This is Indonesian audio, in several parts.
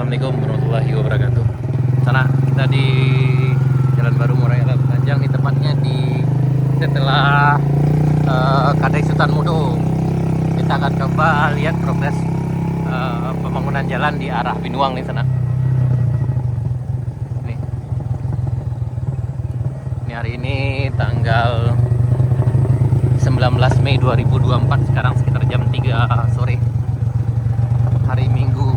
Assalamualaikum warahmatullahi wabarakatuh. Sana kita di Jalan Baru Murai Alat Panjang, di tepatnya di setelah Kadai Sultan Mudo. Kita akan coba lihat progres pembangunan jalan di arah Binuang nih sana. Ini hari ini tanggal 19 Mei 2024, sekarang sekitar jam 3 sore, hari Minggu.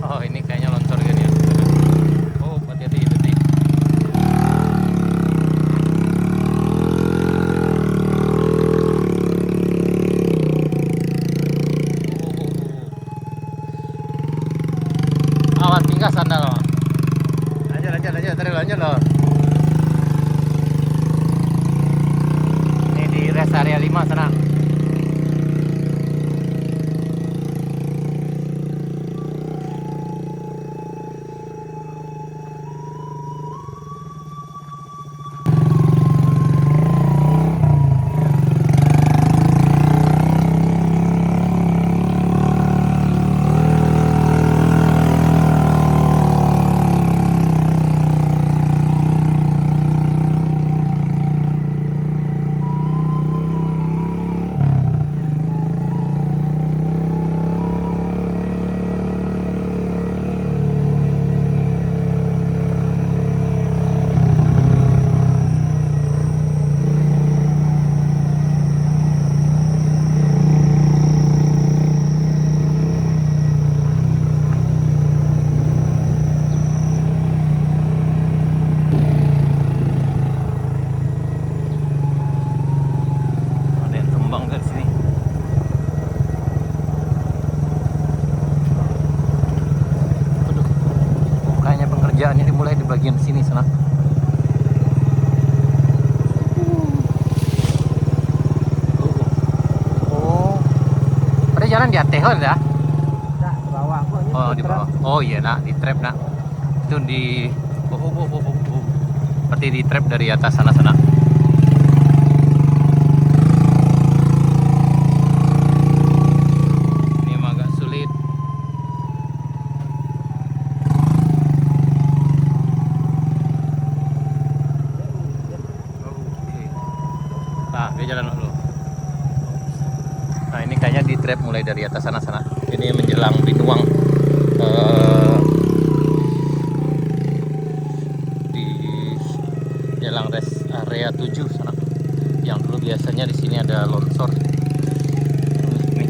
Oh, ini kayaknya longsor gini ya. Oh, hati-hati itu nih. Awas tinggal sandal loh. Lanjut, terus lanjut loh. Ini di rest area 5 sana. Kerjaannya dimulai di bagian sini sana. Oh, ada jalan di atas ya? Di bawah. Oh, di bawah. Oh iya nak, di trap nak. Itu di berarti di trap dari atas sana. Nah, dia jalan dulu. Nah, ini kayaknya di trap mulai dari atas sana. Ini menjelang Binuang, di jalan rest area 7 sana. Yang dulu biasanya di sini ada longsor. Nih,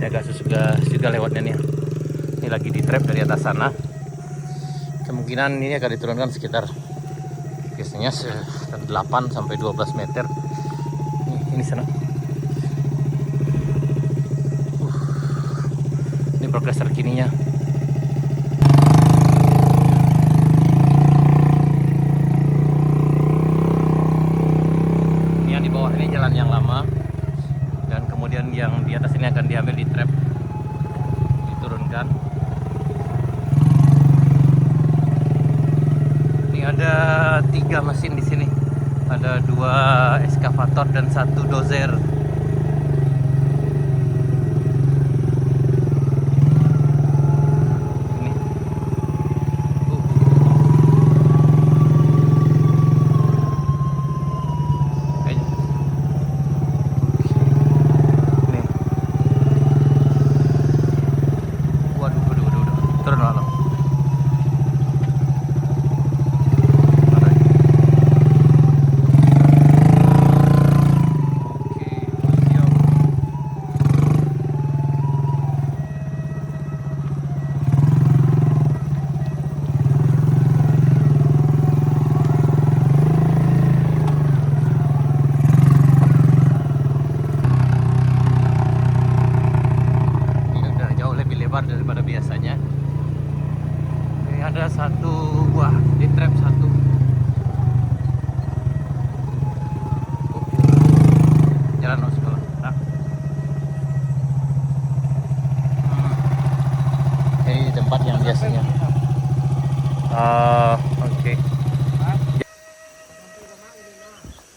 ini agak susah juga lewatnya nih. Ini lagi di trap dari atas sana. Kemungkinan ini akan diturunkan sekitar biasanya 8 sampai 12 meter. Ini sana. Ini progres terkininya. Ini yang di bawah ini jalan yang lama, dan kemudian yang di atas ini akan diambil di trap, diturunkan. Ini ada 3 mesin di sini. Ada 2 eskavator dan 1 dozer. Ini. Nih.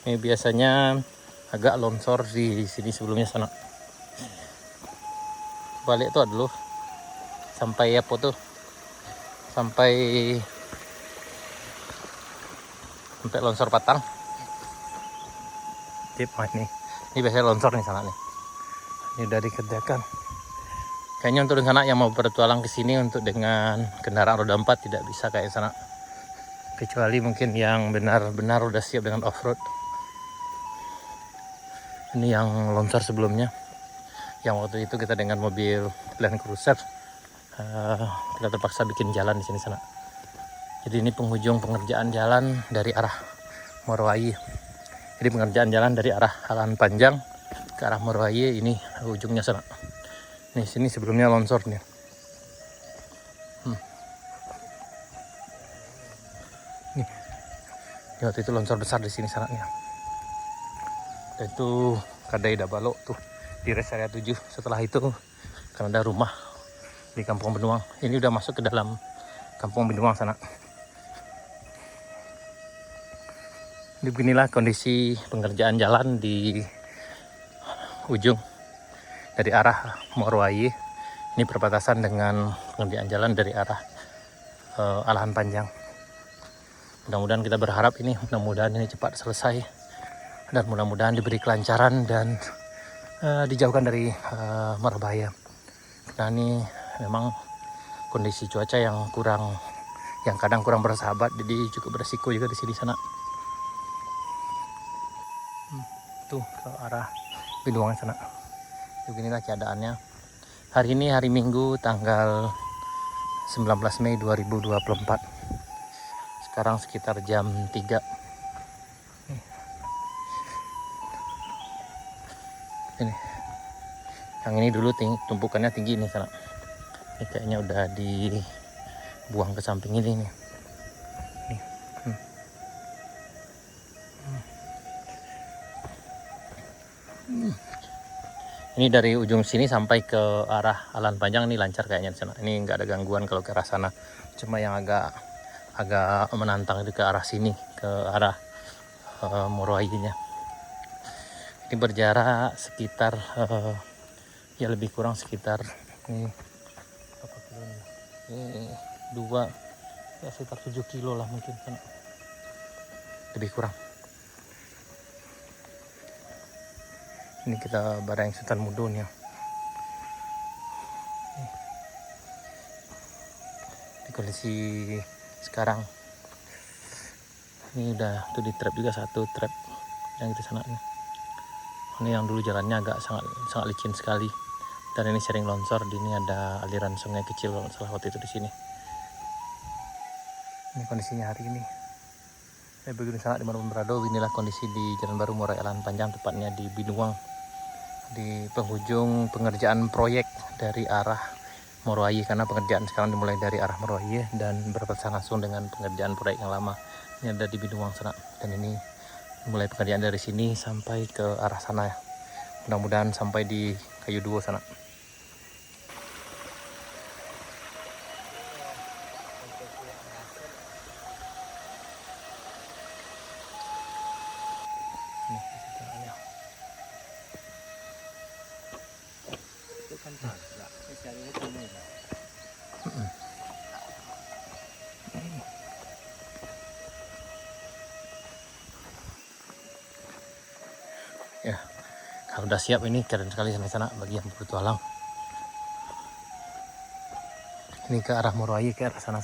Ini biasanya agak longsor di sini sebelumnya sana. Balik tuh dulu sampai apa tuh? Sampai longsor Patang. Tip ini biasanya longsor nih sana nih. Ini udah dikerjakan. Kayaknya untuk di sana yang mau bertualang ke sini untuk dengan kendaraan roda 4 tidak bisa kayak sana. Kecuali mungkin yang benar-benar udah siap dengan off-road. Ini yang longsor sebelumnya. Yang waktu itu kita dengan mobil Land Cruiser kita terpaksa bikin jalan di sini sana. Jadi ini penghujung pengerjaan jalan dari arah Morowali. Jadi pengerjaan jalan dari arah Alan Panjang ke arah Morowali, ini ujungnya sana. Nih sini sebelumnya longsor nih. Nih. Ini waktu itu longsor besar di sini sana nih. Itu Kadai Dabalo tuh di rest area 7. Setelah itu kan ada rumah di Kampung Benuang. Ini udah masuk ke dalam Kampung Benuang sana. Ini beginilah kondisi pengerjaan jalan di ujung dari arah Morowali. Ini perbatasan dengan pengerjaan jalan dari arah Alahan Panjang. Mudah-mudahan kita berharap ini cepat selesai dan mudah-mudahan diberi kelancaran dan dijauhkan dari mara bahaya. Karena ini memang kondisi cuaca yang kadang kurang bersahabat, jadi cukup beresiko juga di sini sana. Tuh ke arah Binuang sana. Beginilah keadaannya. Hari ini hari Minggu tanggal 19 Mei 2024. Sekarang sekitar jam 3. Ini. Yang ini dulu tumpukannya tinggi nih sana. Ini kayaknya udah dibuang ke samping ini nih. Nih. Ini dari ujung sini sampai ke arah Alan Panjang ini lancar kayaknya di sana. Ini nggak ada gangguan kalau ke arah sana. Cuma yang agak menantang itu ke arah sini, ke arah Morowali-nya. Ini berjarak sekitar ya lebih kurang sekitar ini berapa kilo nih? Ini sekitar 7 kilo lah mungkin kan. Lebih kurang. Ini kita bareng Sultan Mudun ya. Di kondisi sekarang ini udah tuh di trap juga, satu trap yang di sana nih. Ini yang dulu jalannya agak sangat licin sekali dan ini sering longsor. Di ini ada aliran sungai kecil kalau salah waktu itu di sini. Ini kondisinya hari ini. Begini sangat di Marun Berado. Inilah kondisi di Jalan Baru Morowali Alan Panjang, tepatnya di Binuang, di penghujung pengerjaan proyek dari arah Morowali, karena pengerjaan sekarang dimulai dari arah Morowali dan berbatasan langsung dengan pengerjaan proyek yang lama. Ini ada di Binuang sana, dan ini mulai pengerjaan dari sini sampai ke arah sana ya. Mudah-mudahan sampai di Kayu Duo sana. Ya, kalau udah siap ini keren sekali sana bagi yang bertualang. Ini ke arah Morowali, ke arah sana.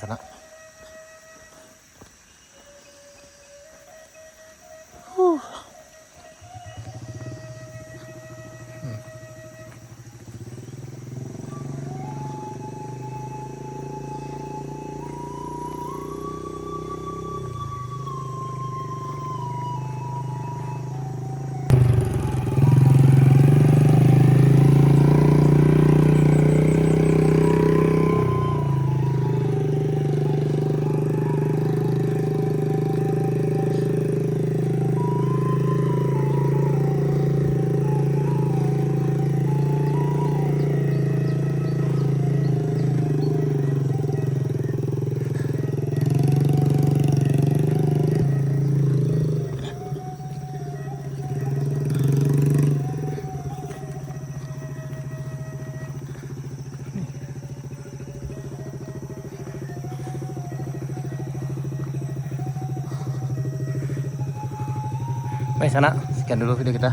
Baik sana, sekian dulu video kita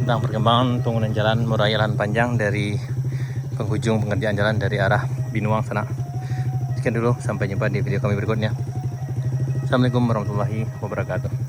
tentang perkembangan pembangunan jalan Murai Lahan Panjang dari penghujung pengerjaan jalan dari arah Binuang sana. Sekian dulu, sampai jumpa di video kami berikutnya. Assalamualaikum warahmatullahi wabarakatuh.